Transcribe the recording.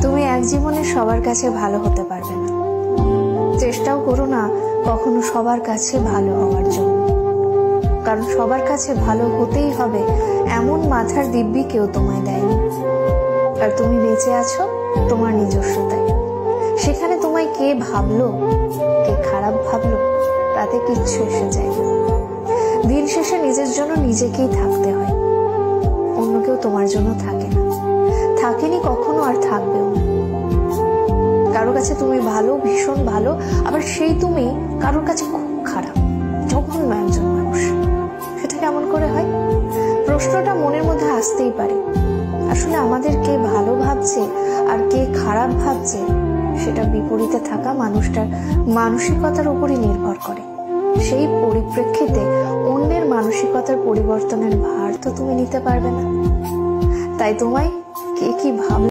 তুমি এক জীবনে সবার কাছে ভালো হতে পারবে না, চেষ্টাও করো না কখনো সবার কাছে ভালো হওয়ার জন্য, কারণ সবার কাছে ভালো হতেই হবে এমন মাথার দিব্যি কেউ তোমায় দেয়নি। আর তুমি বেঁচে আছো তোমার নিজস্বতায়। সেখানে তোমায় কে ভাবলো, কে খারাপ ভাবলো, তাতে কিচ্ছু এসে যায় না। দিন শেষে নিজের জন্য নিজেকেই থাকতে হয়, অন্য কেউ তোমার জন্য থাকে না, থাকেনি কখনো, আর থাকবেও না। কারোর কাছে তুমি ভালো, ভীষণ ভালো, আবার সেই তুমি কারোর কাছে খুব খারাপ, জঘন্য একজন মানুষ। সেটা কেমন করে হয়? প্রশ্নটা মনের মধ্যে আসতেই পারে। আসলে আমাদের কে ভালো ভাবছে আর কে খারাপ ভাবছে সেটা বিপরীতে থাকা মানুষটার মানসিকতার উপরই নির্ভর করে। সেই পরিপ্রেক্ষিতে অন্যের মানসিকতার পরিবর্তনের ভার তো তুমি নিতে পারবে না। তাই তোমায় কে কি ভাবলো